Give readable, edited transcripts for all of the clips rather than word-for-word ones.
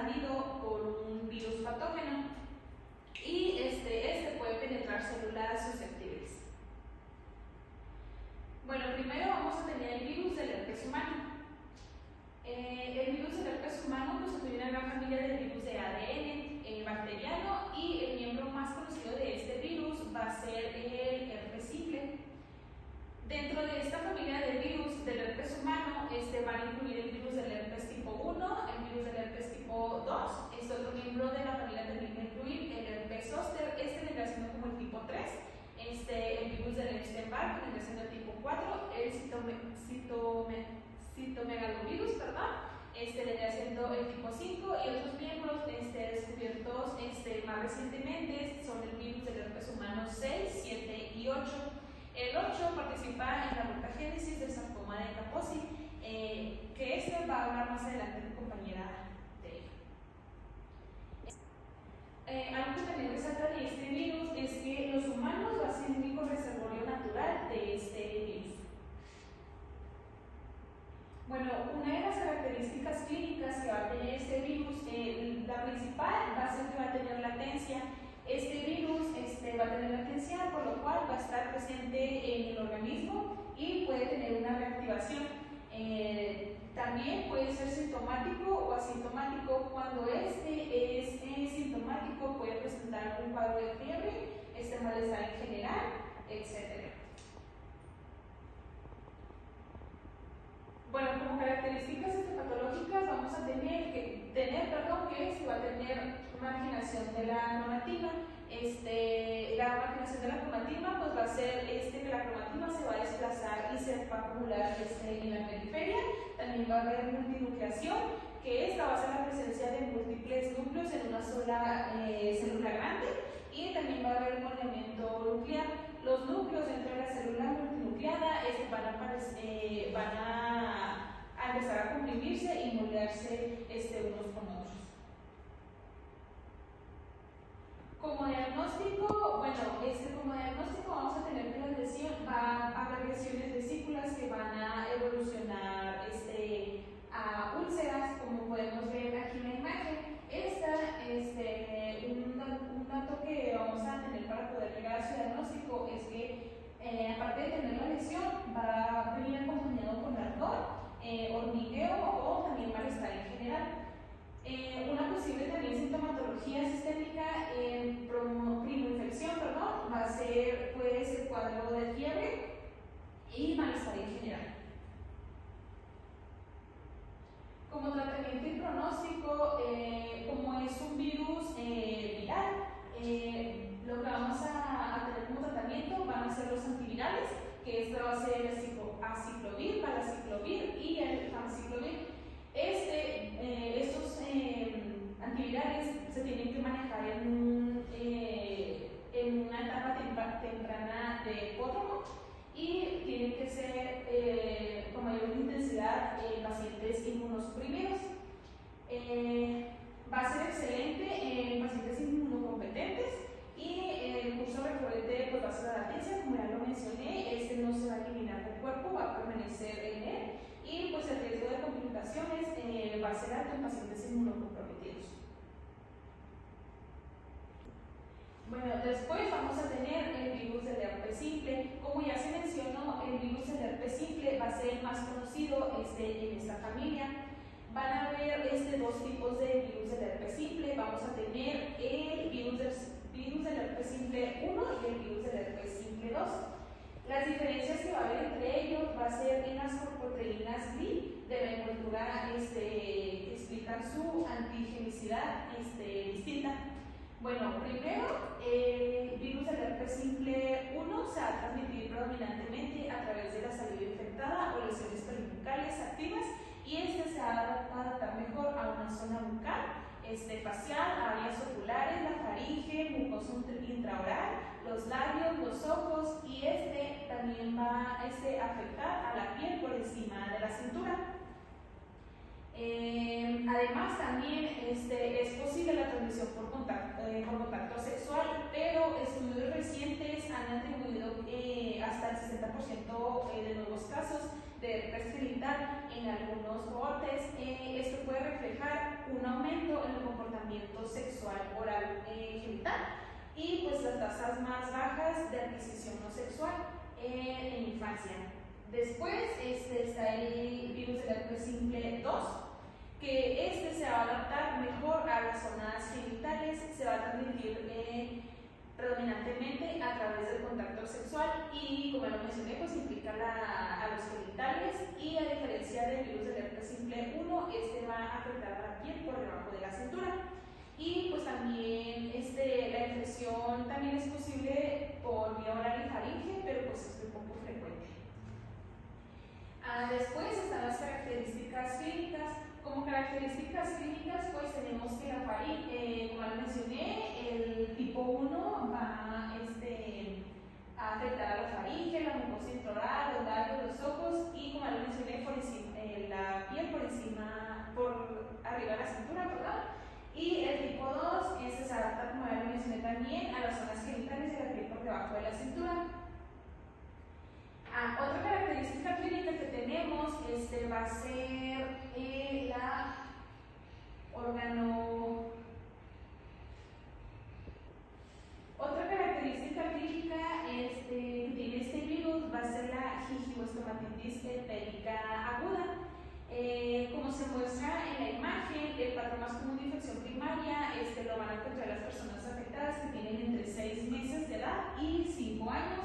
invadido por un virus patógeno y este puede penetrar células susceptibles. Bueno, primero vamos a tener el virus del herpes humano. El virus del herpes humano constituye una gran familia de virus de ADN bacteriano y el miembro más conocido de este virus va a ser el herpes simple. Dentro de esta familia de virus del herpes humano van a incluir el virus del herpes tipo 1, el virus del herpes tipo 2, otro miembro de la familia también va a incluir el herpes zóster, vendría siendo como el tipo 3, el virus del Epstein-Barr, que vendría siendo el tipo 4, el citomegalovirus, vendría siendo el tipo 5, y otros miembros descubiertos más recientemente son el virus del herpes humano 6, 7 y 8. El 8 participa en la mutagénesis del sarcoma de Kaposi, que va a hablar más adelante mi compañera de ello. Algo que también resalta de este virus es que los humanos va a ser el único reservorio natural de este virus. Bueno, una de las características clínicas que va a tener este virus, la principal va a ser que va a tener latencia. Este virus va a tener latencia, por lo cual va a estar presente en el organismo y puede tener una reactivación. También puede ser sintomático o asintomático. Cuando es sintomático, puede presentar un cuadro de fiebre, malestar en general, etc. Bueno, como características patológicas vamos a tener que se va a tener marginación de la cromatina. La marginación de la cromatina pues va a ser que la cromatina se va a desplazar y se va a acumular en la periferia. También va a haber multinucleación, que esta va a ser la presencia de múltiples núcleos en una sola célula grande, y también va a haber movimiento nuclear. Los núcleos dentro de la célula multinucleada van a empezar a comprimirse y moldearse unos con otros. Como diagnóstico, vamos a tener que la lesión va a haber lesiones vesículas que van a evolucionar a úlceras, como podemos ver aquí en la imagen. Un dato que vamos a tener para poder llegar a su diagnóstico es que aparte de tener la lesión, va a venir acompañado con ardor, hormigueo o también malestar en general. Una posible también sintomatología sistémica en primoinfección, va a ser el cuadro de fiebre y malestar en general. Como tratamiento y pronóstico, como es un virus viral, lo que vamos a tener como tratamiento van a ser los antivirales, que esto va a ser el aciclovir, palaciclovir y el famciclovir. Estos antivirales se tienen que manejar en una etapa temprana de hipódromo y tienen que ser con mayor intensidad en pacientes inmunosuprimidos. Va a ser excelente en pacientes inmunocompetentes y el curso recurrente pues, va a ser la latencia, como ya lo mencioné, no se va a eliminar del cuerpo, va a permanecer en él, y pues el riesgo de complicaciones va a ser alto en pacientes inmunocomprometidos. Bueno, después vamos a tener el virus del herpes simple. Como ya se mencionó, el virus del herpes simple va a ser el más conocido en esta familia. Van a haber dos tipos de virus del herpes simple. Vamos a tener el virus del herpes simple 1 y el virus del herpes simple 2. Las diferencias que va a haber entre ellos va a ser en las proteínas GLI de la envoltura que explican su antigenicidad distinta. Bueno, primero, el virus del herpes simple 1 se va a transmitir predominantemente a través de la saliva infectada o lesiones peribucales activas, y se va a adaptar mejor a una zona bucal, facial, áreas oculares, la faringe, mucosa intraoral, los labios, los ojos, y también va a afectar a la piel por encima de la cintura. Además, también es posible la transmisión por contacto sexual, pero estudios recientes han atribuido hasta el 60% de nuevos casos de herpes genital en algunos brotes. Esto puede reflejar un aumento en el comportamiento sexual oral genital y pues las tasas más bajas de adquisición no sexual en infancia. Después está el virus del herpes simple 2, que se va a adaptar mejor a las zonas genitales, se va a transmitir predominantemente a través del contacto sexual y, como lo mencioné, pues implica a los genitales, y a diferencia del virus del herpes simple 1, va a afectar a la piel por debajo de la cintura. Y pues también la infección también es posible por vía oral y faringe, pero pues es muy poco frecuente. Después están las características clínicas. Como características clínicas, pues tenemos que la faringe, como lo mencioné, el tipo 1 va a afectar a la faringe, la mucosa intraoral, los labios, los ojos, y como lo mencioné, por encima, la piel por arriba de la cintura, perdón. Y el tipo 2 se adapta, como ya lo mencioné también, a las zonas genitales y a la piel por debajo de la cintura. Otra característica clínica que tenemos va a ser Otra característica clínica que tiene este virus va a ser la gingivostomatitis entérica aguda. Como se muestra en la imagen, el patrón más común de infección primaria lo van a encontrar las personas afectadas que tienen entre 6 meses de edad y 5 años.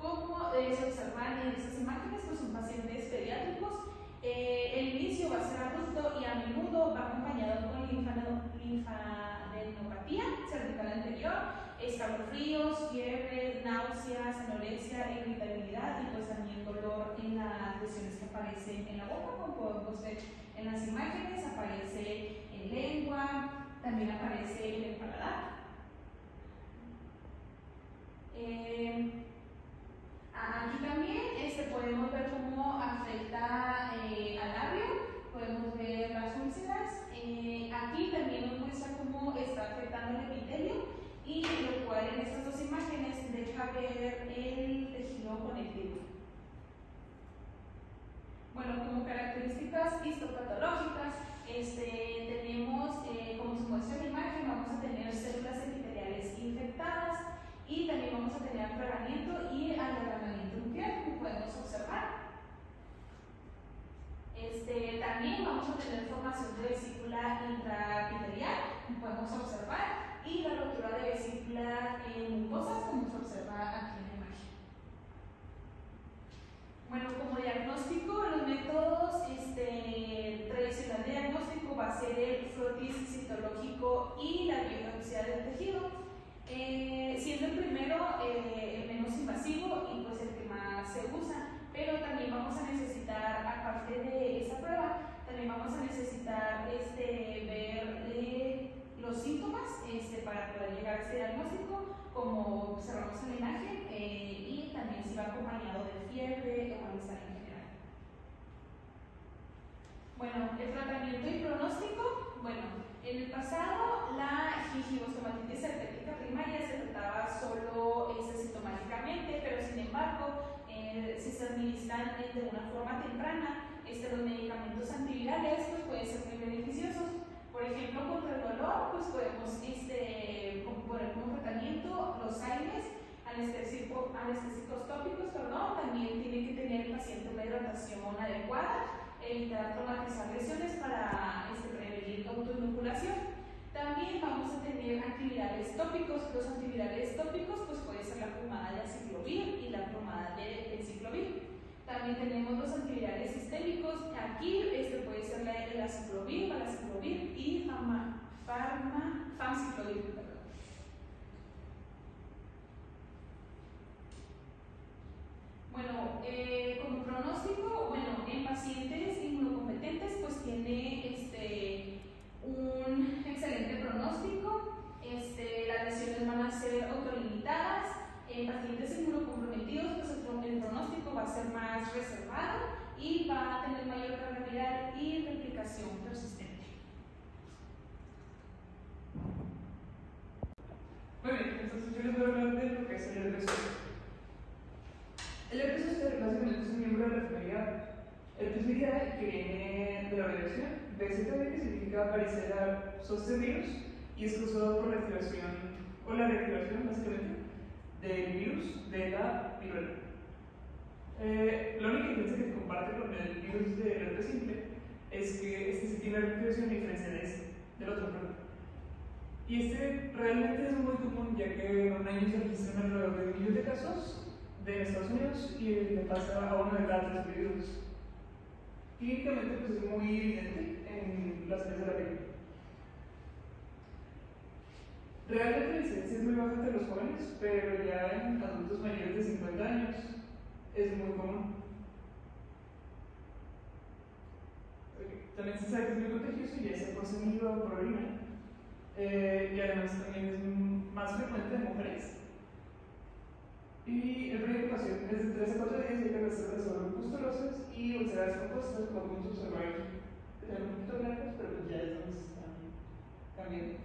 Como se observan en estas imágenes, pues son pacientes pediátricos. El inicio va a ser abrupto y a menudo va acompañado con linfadenopatía cervical anterior, escalofríos, fiebre, náuseas, anorexia, irritabilidad y pues también dolor en las lesiones que aparecen en la boca, como podemos ver en las imágenes. Aparece en lengua, también aparece en el paladar. Aquí también podemos ver cómo afecta al labio, podemos ver las úlceras. Aquí también nos muestra cómo está afectando el epitelio, y lo cual en estas dos imágenes deja ver el tejido conectivo. Bueno, como características histopatológicas, tenemos, como se muestra en la imagen, vamos a tener células epiteliales infectadas, y también vamos a tener aclaramiento y alargamiento nuclear, como podemos observar. También vamos a tener formación de vesícula intraepitelial, como podemos observar, y la rotura de vesículas mucosas, como se observa aquí en la imagen. Bueno, como diagnóstico, los métodos tradicional de diagnóstico va a ser el frotis citológico y la biopsia del tejido. Siendo el primero el menos invasivo y pues el que más se usa, pero también vamos a necesitar, aparte de esa prueba, también vamos a necesitar ver los síntomas para poder llegar a este diagnóstico, como observamos en la imagen, y también si va acompañado de fiebre o malestar en general. Bueno, el tratamiento y pronóstico. Bueno, en el pasado la gingivostomatitis herpética primaria se trataba solo sintomáticamente, pero sin embargo, si se administran de una forma temprana, los medicamentos antivirales pues pueden ser muy beneficiosos. Por ejemplo, contra el dolor, pues podemos poner como tratamiento los AINES, anestésicos tópicos, también tiene que tener el paciente una hidratación adecuada, evitar traumatizar lesiones para prevenir autoinoculación. También vamos a tener antivirales tópicos. Los antivirales tópicos pues puede ser la pomada de aciclovir y la pomada de enciclovir. También tenemos los antivirales sistémicos. Aquí puede ser el aciclovir, valaciclovir y famciclovir. Bueno, como pronóstico, en pacientes inmunocompetentes pues tiene un excelente pronóstico. Las lesiones van a ser autolimitadas. En pacientes inmunocomprometidos pues el pronóstico va a ser más reservado y va a tener mayor carga viral y replicación persistente. Muy bien, entonces yo les voy a hablar de lo que es el herpes zóster. El herpes zóster básicamente es un miembro de la familia Herpes viridale, que viene de la abreviación BZV, que significa varicela zoster virus, y es causado por la activación o la reactivación básicamente del virus de la viruela. La única diferencia que se comparte con el virus del herpes simple es que este sí tiene reactivación a diferencia de del otro problema. Y este realmente es muy común, ya que en un año se registran alrededor de 1 millón de casos de Estados Unidos y le pasa a 1 de cada 3 individuos. Clínicamente pues es muy evidente en las áreas de la piel. Realmente la incidencia es muy baja entre los jóvenes, pero ya en adultos mayores de 50 años es muy común. También se sabe que es muy contagioso, ya sea por saliva o por orina, y además también es más frecuente en mujeres. Y el periodo de incubación es de 3 a 4 días y hay que reservar sobre pustulosas y úlceras compuestas, como podemos observar aquí. Están un poquito blancas, pero pues ya es donde se están cambiando.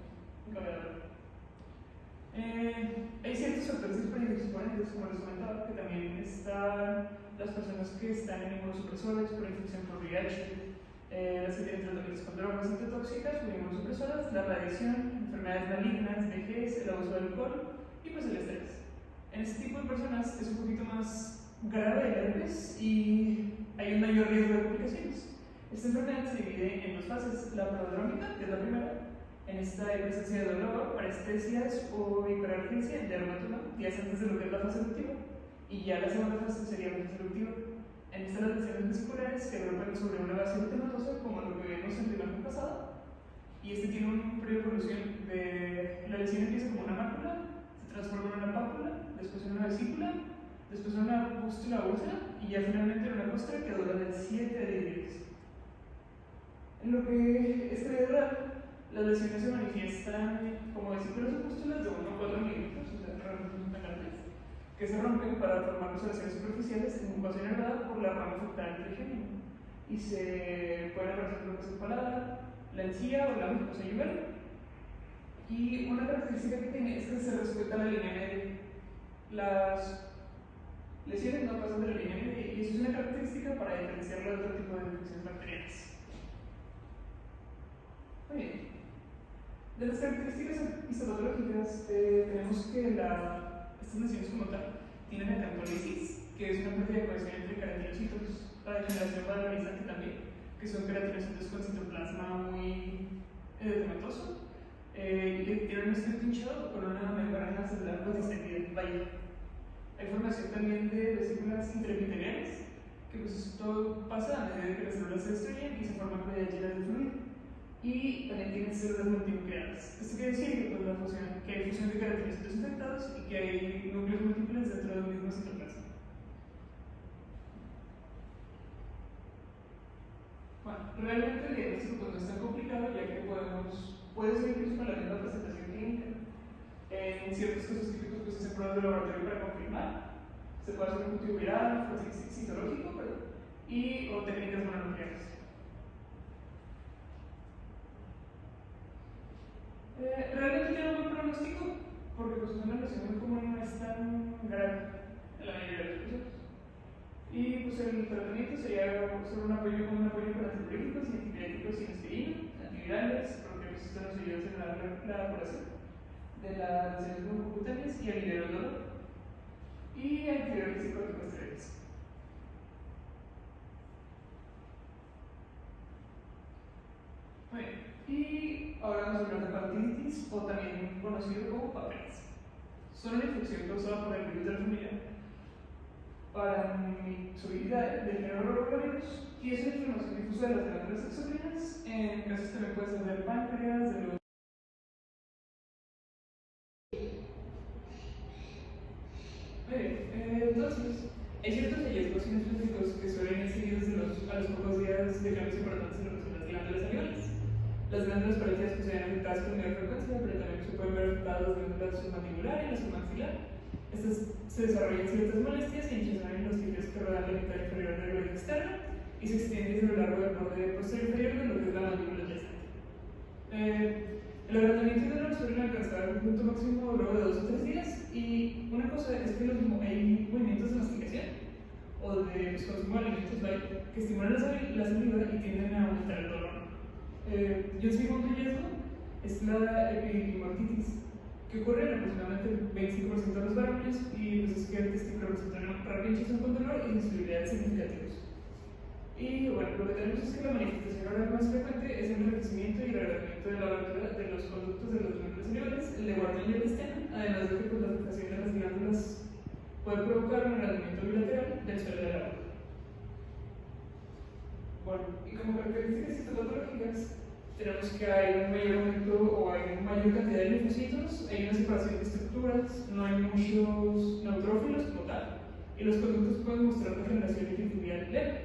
Hay ciertos factores predisponentes, como les comentaba, que también están las personas que están en inmunosupresores por infección por VIH, las que tienen tratamientos con drogas citotóxicas o inmunosupresoras, la radiación, enfermedades malignas, vejez, el abuso de alcohol y pues el estrés. En este tipo de personas es un poquito más grave el herpes y hay un mayor riesgo de complicaciones. Esta enfermedad se divide en 2 fases: la prodrómica, que es la primera. En esta hay presencia de dolor, parestesias o hiperalgesia en dermatoma días antes de lo que es la fase eruptiva, y ya la segunda fase sería la fase eruptiva. En esta las lesiones vesiculares se agrupan sobre una base eritematosa, como lo que vemos en la imagen pasada, y este tiene un periodo de evolución de la lesión empieza como una mácula, se transforma en una pápula, después en una vesícula, después en una pústula úlcera y ya finalmente en una costra que dura de 7 a 10 días. En lo que es cerebral, las lesiones se manifiestan como vesículas o pústulas de 1 a 4 milímetros, o sea, realmente son tan grandes, que se rompen para formar lesiones superficiales en mucosa inervada por la rama focal trigémino y se pueden aparecer lo que es el paladar, la encía o la mucosa yugal. Y una característica que tiene es que se respeta la línea media. Las lesiones no pasan de la línea media y eso es una característica para diferenciarlo de otro tipo de infecciones bacterianas. Muy bien. De las características histopatológicas tenemos que estas lesiones como tal tienen acantolisis, que es una pérdida de cohesión entre queratinocitos, la degeneración valorizante también, que son queratinocitos con citoplasma muy edematoso, y que tienen un esqueleto hinchado con una membrana celular pues distendida. Vaya. Hay formación también de vesículas intraepiteliales, que pues esto pasa a medida que las células se destruyen y se forman pérdidas llenas de fluido. Y también tienen células multinucleares. Esto quiere decir que, pues, que hay fusión de queratinocitos infectados y que hay núcleos múltiples dentro del mismo citoplasma. Bueno, realmente el diagnóstico pues, no es tan complicado, ya que puede ser incluso con la misma presentación clínica. En ciertos casos típicos pues, se hacen pruebas de laboratorio para confirmar. Se puede hacer un cultivo viral, citológico, o técnicas mononucleares. Realmente tiene un buen pronóstico porque pues, una lesión muy común no es tan grave en la mayoría de las personas. Y pues el tratamiento sería solo un apoyo con antipiréticos y antipiréticos sin aspirina, antivirales, porque pues, esto nos ayuda a acelerar la curación de las lesiones mucocutáneas y aliviar el dolor. Y antivirales y corticosteroides. Muy bien. Y ahora vamos a hablar de hepatitis, o también conocido como papeles. Son una infección causada por el virus de la familia Paramyxoviridea del género Rotavirus, y es una inflamación difusa de las glándulas exocrinas. En casos también puede ser del páncreas, de los entonces, hay ciertos hallazgos inespecíficos que suelen ir seguidos a los pocos días de cambios importantes en las glándulas salivales. Las glándulas parénteas se ven afectadas con mayor frecuencia, pero también se pueden ver afectadas las glándulas submandibular y la submaxilar. Estas se desarrollan ciertas molestias e hinchazón en los tejidos que rodean la mitad inferior del oreja externa y se extienden a lo largo del borde posterior inferior de lo que es la mandíbula adyacente. El agrandamiento de dolor suele alcanzar un punto máximo luego de 2 o 3 días, y una cosa es que hay movimientos de masticación o de los consumos de alimentos light que estimulan la saliva y tienden a aumentar el dolor. Y el segundo riesgo es la epididimotitis, que ocurre en aproximadamente el 25% de los varones y pues es que el testículo presentan rabia con dolor y sensibilidad significativos. Y bueno, lo que tenemos es que la manifestación oral más frecuente es el enriquecimiento y el agregamiento de la abertura de los conductos de los miembros inferiores, el de Wharton y el esteno, además de que pues, la afectación de las glándulas puede provocar un engrandamiento bilateral del suelo de la boca. Bueno, y como características histopatológicas, tenemos que hay un mayor aumento o hay una mayor cantidad de linfocitos, hay una separación de estructuras, no hay muchos neutrófilos como tal, y los conductos pueden mostrar degeneración y fibrilar leve.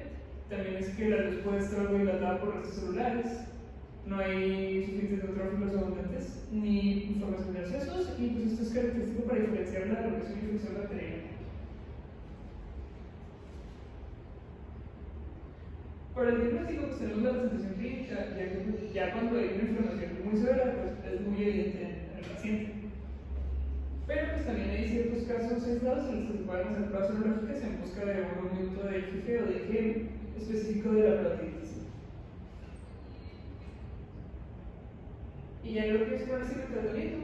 También es que la luz puede estar algo dilatada por restos celulares, no hay suficientes neutrófilos abundantes, ni inflamación de abscesos, y pues esto es característico para diferenciar la progresión y infección bacteriana. Para el diagnóstico, pues tenemos la presentación clínica, ya cuando hay una inflamación muy severa, pues es muy evidente en el paciente. Pero pues también hay ciertos casos aislados en los que se pueden hacer pruebas serológicas en busca de un aumento de IgG o de IgM específico de la hepatitis. Y ya lo que es con el tratamiento,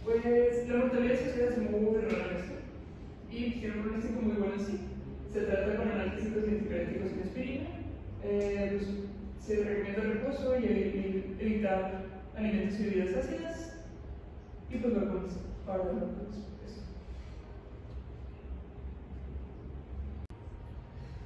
pues la mortalidad asociada es muy rara en esto y tiene un pronóstico muy bueno así. Se trata con analgésicos y antipiréticos sin aspirina. Pues, se recomienda reposo y evitar alimentos y bebidas ácidas y pues vacunas para eso.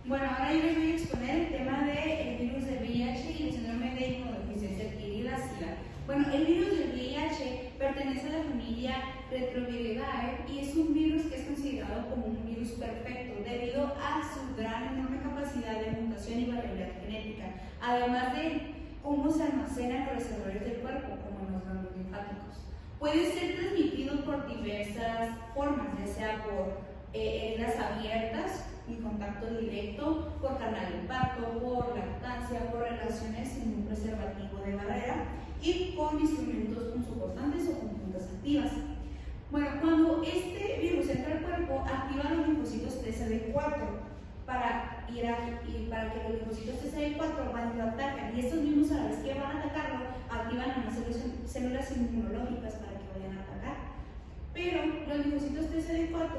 Bueno, ahora yo les voy a exponer el tema del virus del VIH y el síndrome de inmunodeficiencia adquirida SIDA. Bueno, el virus del VIH pertenece a la familia Retroviridae y es un virus que es considerado como un virus perfecto debido a su gran enorme capacidad de mutación y variabilidad genética, además de cómo se almacena en los reservorios del cuerpo, como en los ganglios linfáticos. Puede ser transmitido por diversas formas, ya sea por heridas abiertas y contacto directo, por canal de parto, por lactancia, por relaciones sin un preservativo de barrera y con instrumentos punzocortantes o con puntas activas. Bueno, cuando este virus entra al cuerpo, activa los linfocitos TCD4 para que los linfocitos TCD4 van y lo atacan, y estos mismos, a la vez que van a atacarlo, activan a las células inmunológicas para que vayan a atacar. Pero los linfocitos TCD4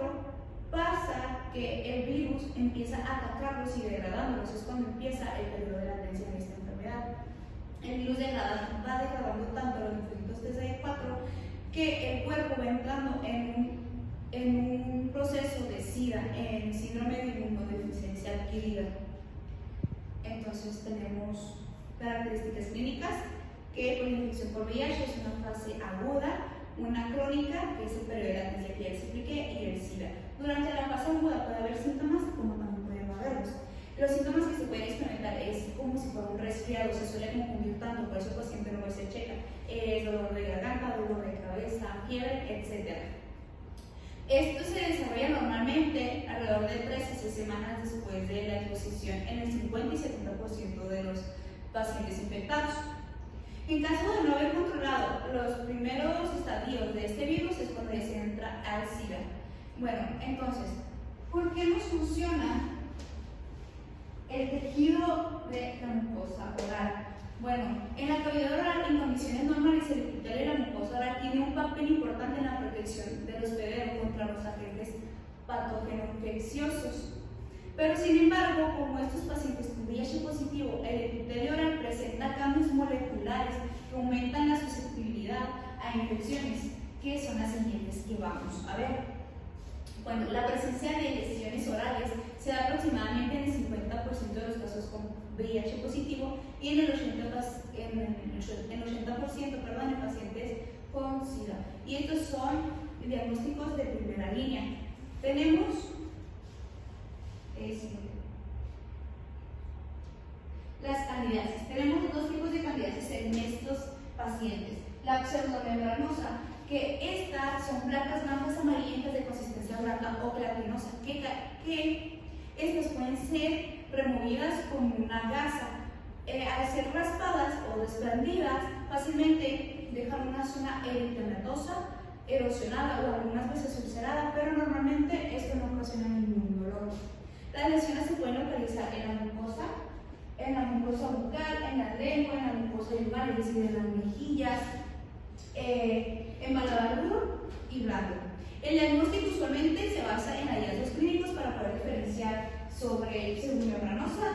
pasa que el virus empieza a atacarlos y degradándolos, es cuando empieza el periodo de latencia de esta enfermedad. El virus va degradando tanto los linfocitos TCD4 que el cuerpo va entrando en un proceso de SIDA, en síndrome de inmunodeficiencia adquirida. Entonces tenemos características clínicas, que por infección por VIH es una fase aguda, una crónica, que es el periodo de latencia que ya les expliqué, y el SIDA. Durante la fase aguda puede haber síntomas, como también pueden no haberlos. Los síntomas que se pueden experimentar es como si fuera un resfriado, se suele confundir tanto, por eso el paciente no se checa. Es dolor de garganta, dolor de cabeza, fiebre, etc. Esto se desarrolla normalmente alrededor de 3 a 6 semanas después de la exposición en el 50 y 70% de los pacientes infectados. En caso de no haber controlado los primeros estadios de este virus es cuando ya se entra al SIDA. Bueno, entonces, ¿por qué nos funciona el tejido de la mucosa oral? Bueno, en la cavidad oral, en condiciones normales, el epitelio de la mucosa oral tiene un papel importante en la protección del hospedero contra los agentes patógeno-infecciosos. Pero sin embargo, como estos pacientes con VIH positivo, el epitelio oral presenta cambios moleculares que aumentan la susceptibilidad a infecciones, que son las siguientes que vamos a ver. Bueno, la presencia de lesiones orales se da aproximadamente en el 50% de los casos con VIH positivo y en el 80% en pacientes con SIDA. Y estos son diagnósticos de primera línea. Tenemos las candidiasis. Tenemos dos tipos de candidiasis en estos pacientes. La pseudomembranosa, que estas son placas blancas amarillentas de consistencia blanca o gelatinosa, que estas pueden ser removidas con una gasa. Al ser raspadas o desprendidas, fácilmente dejan una zona eritematosa, erosionada o algunas veces ulcerada, pero normalmente esto no ocasiona ningún dolor. Las lesiones se pueden localizar en la mucosa bucal, en la lengua, en la mucosa yugal, es decir, en las mejillas, en paladar duro y blando. El diagnóstico usualmente se basa en hallazgos clínicos para poder diferenciar sobre pseudomembranosa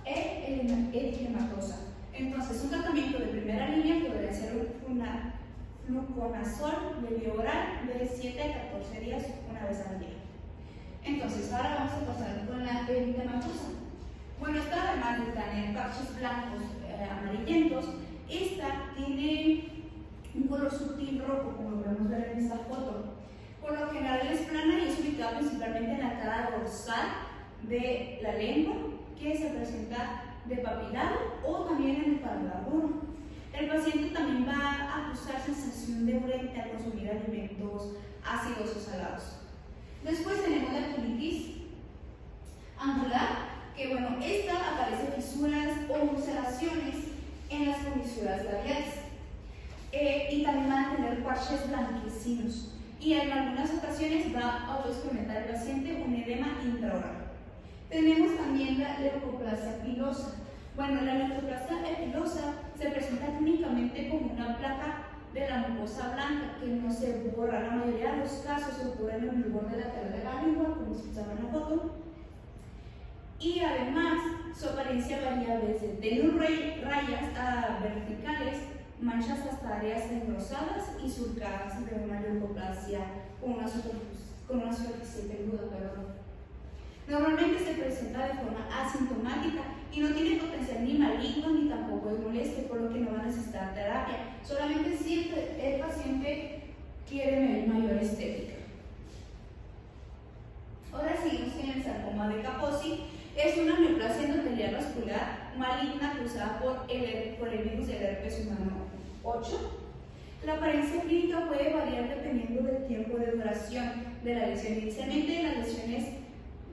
e eritematosa. Entonces, un tratamiento de primera línea podría ser una fluconazol de vía oral de 7 a 14 días una vez al día. Entonces, ahora vamos a pasar con la eritematosa. Bueno, esta además de tener parches blancos amarillentos, esta tiene un color sutil rojo, como lo podemos ver en esta foto. Por lo general es plana y es ubicada principalmente en la cara dorsal de la lengua, que se presenta de papilado o también en el paladar duro. El paciente también va a acusar sensación de urente al consumir alimentos ácidos o salados. Después tenemos la colitis angular, que bueno, esta aparece fisuras o ulceraciones en las comisuras labiales y también van a tener parches blanquecinos y en algunas ocasiones va a experimentar el paciente un edema intraoral. Tenemos también la leucoplasia pilosa. Bueno, la leucoplasia pilosa se presenta clínicamente como una placa de la mucosa blanca que no se borra. La mayoría de los casos ocurren en el borde lateral de la lengua, como se observa en la foto. Y además, su apariencia varía desde tener rayas verticales, manchas hasta áreas engrosadas y surcadas de una leucoplasia con una superficie peluda. Normalmente se presenta de forma asintomática y no tiene potencial ni maligno ni tampoco es molesto, por lo que no va a necesitar terapia, solamente si el paciente quiere mayor estética. Ahora seguimos con el sarcoma de Kaposi. Es una neoplasia endotelial vascular maligna causada por el virus del herpes humano 8. La apariencia clínica puede variar dependiendo del tiempo de duración de la lesión. Inicialmente las lesiones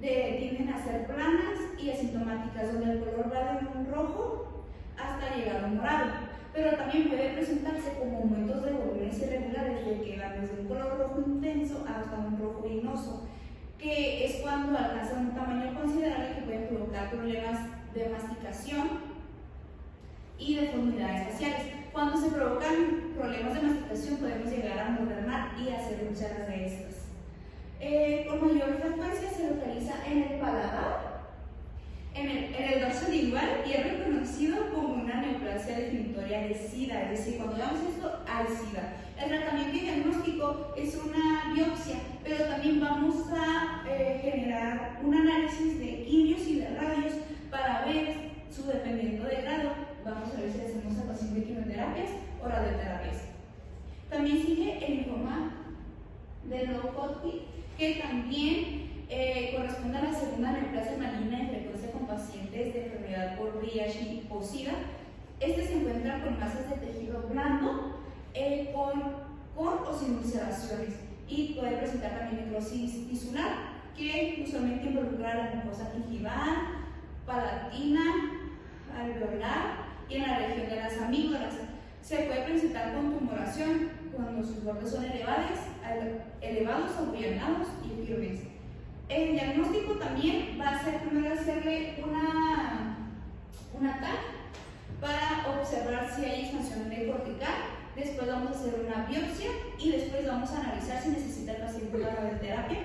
tienden a ser planas y asintomáticas, donde el color va de un rojo hasta llegar a un morado, pero también puede presentarse como aumentos de volúmenes irregulares que van desde un color rojo intenso hasta un rojo vinoso, que es cuando alcanzan un tamaño considerable que puede provocar problemas de masticación y deformidades faciales. Cuando se provocan problemas de masticación podemos llegar a modernar y hacer úlceras de estas. Con mayor frecuencia se localiza en el paladar, en el dorso lingual y es reconocido como una neoplasia definitoria de SIDA, es decir, cuando veamos esto, hay SIDA. El tratamiento y diagnóstico es una biopsia, pero también vamos a generar un análisis de quimios y de radios para ver su dependiendo de grado. Vamos a ver si hacemos al paciente quimioterapias o radioterapias. También sigue el linfoma de No-Hodgkin, que también corresponde a la segunda neoplasia maligna en frecuencia con pacientes de enfermedad por VIH o SIDA. Este se encuentra con masas de tejido blando, con o sin ulceraciones, y puede presentar también necrosis tisular, que usualmente involucra la mucosa gingival, palatina, alveolar y en la región de las amígdalas. Se puede presentar con tumoración cuando sus bordes son elevados, apoyanados y firmes. El diagnóstico también va a ser primero hacerle una TAC para observar si hay expansión de cortical. Después vamos a hacer una biopsia y después vamos a analizar si necesita el paciente la radioterapia.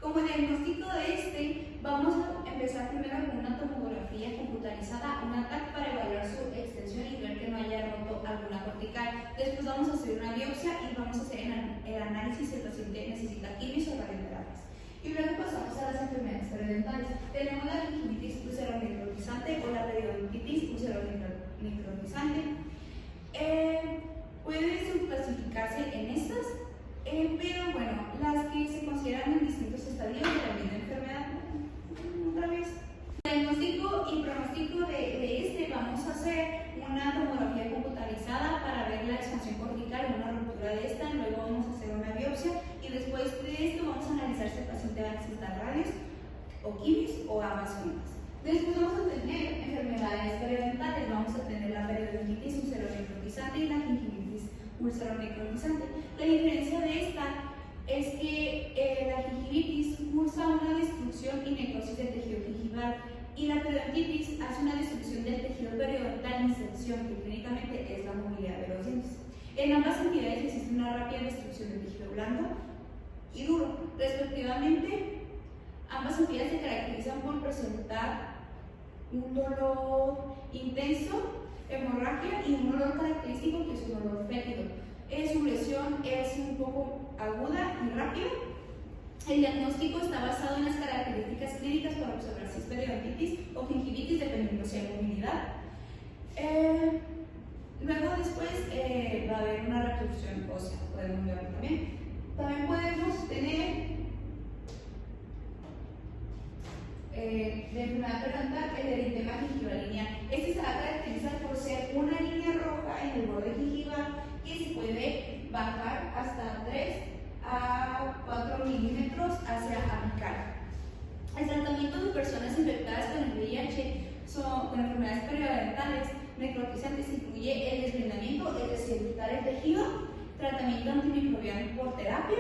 Como diagnóstico de vamos a empezar primero con una tomografía computarizada, una TAC para evaluar su extensión y ver que no haya roto alguna cortical. Después vamos a hacer una biopsia y vamos a hacer el análisis si el paciente necesita quimios o radioterapias. Y luego pasamos a las enfermedades periodontitis. Tenemos la gingivitis ulceronecrotizante o la periodontitis ulceronecrotizante. Puede subclasificarse en estas, pero bueno, las que se consideran en distintos estadios de la misma enfermedad. Otra vez. Diagnóstico y pronóstico de vamos a hacer una tomografía computarizada para ver la expansión cortical o una ruptura de esta, luego vamos a hacer una biopsia y después de esto vamos a analizar si el paciente va a necesitar radios o quimios o ambas juntas. Después vamos a tener enfermedades periodontales, vamos a tener la periodontitis ulceronecrotizante y la gingivitis ulceronecrotizante. La diferencia de esta es que la gingivitis cursa una destrucción erosión y necrosis del tejido gingival. Y la periodontitis hace una destrucción del tejido periodontal en sección, que clínicamente es la movilidad de los dientes. En ambas entidades existe una rápida destrucción del tejido blando y duro. Respectivamente, ambas entidades se caracterizan por presentar un dolor intenso, hemorragia y un olor característico que es un olor fétido. Su lesión es un poco aguda y rápida. El diagnóstico está basado en las características clínicas para observar si es periodontitis o gingivitis, dependiendo si hay movilidad. Luego después va a haber una retorsión ósea, podemos verlo también. También podemos tener de enfermedad periodontal el eritema gingival lineal. Este se va a caracterizar por ser una línea roja en el borde gingival que se puede bajar hasta 3 a 4 milímetros hacia apical. El tratamiento de personas infectadas con el VIH con enfermedades periodontales necrotizantes incluye el desvendamiento, es decir, quitar el tejido, tratamiento antimicrobiano por terapia,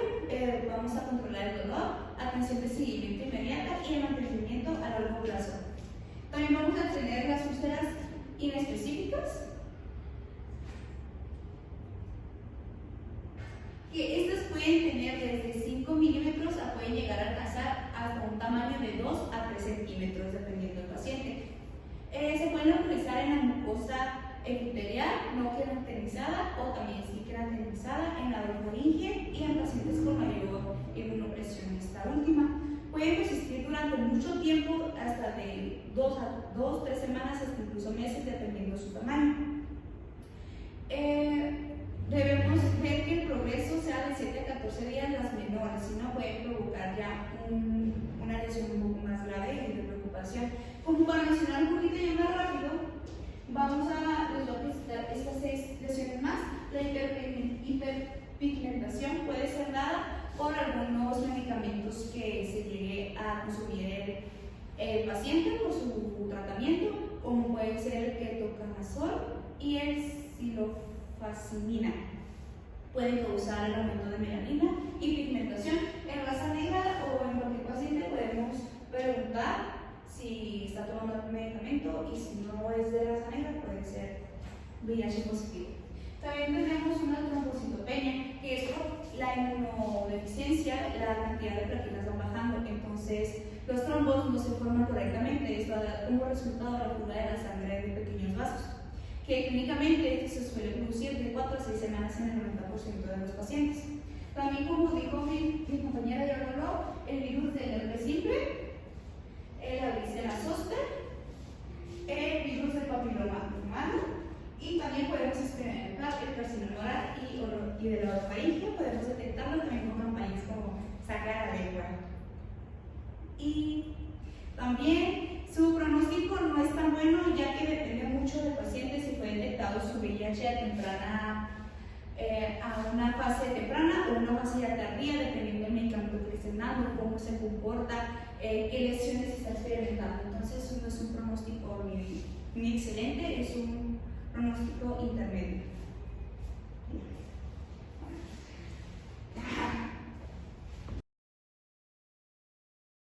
vamos a controlar el dolor, atención de seguimiento inmediata y el mantenimiento a largo plazo. También vamos a tener las úlceras inespecíficas, que estas pueden tener desde 5 milímetros a pueden llegar a alcanzar hasta un tamaño de 2 a 3 centímetros dependiendo del paciente. Se pueden localizar en la mucosa epitelial no queratinizada o también sí queratinizada en la orofaringe y en pacientes con mayor inmunopresión. Esta última puede persistir durante mucho tiempo, hasta de 2 a 3 semanas hasta incluso meses dependiendo de su tamaño. Debemos ver que el progreso sea de 7 a 14 días las menores, si no puede provocar ya una lesión un poco más grave y de preocupación. Como para mencionar un poquito ya más rápido, les voy a presentar estas 6 lesiones más. La hiperpigmentación puede ser dada por algunos medicamentos que se llegue a consumir el paciente por su tratamiento, como puede ser el ketoconazol y el silofacimina. Pueden causar el aumento de melanina y pigmentación. En raza negra o en cualquier paciente podemos preguntar si está tomando algún medicamento y si no es de raza negra puede ser VIH positivo. También tenemos una trombocitopenia, que es por la inmunodeficiencia, la cantidad de plaquitas van bajando, entonces los trombos no se forman correctamente. Esto da como resultado la fuga de la sangre de pequeños vasos, que clínicamente se suele producir de 4 a 6 semanas en el 90% de los pacientes. También, como dijo mi compañera ya habló, el virus del herpes simple, la varicela zoster, el virus del papiloma humano, y también podemos experimentar el carcinoma oral y de la orofaringe. Podemos detectarlo también con campañas como sacar la lengua. Y también su pronóstico no es tan bueno, ya que depende mucho del paciente si fue detectado su VIH a una fase temprana o una fase ya tardía, dependiendo del medicamento que esté dando, cómo se comporta, qué lesiones está experimentando. Entonces no es un pronóstico ni excelente, es un pronóstico intermedio.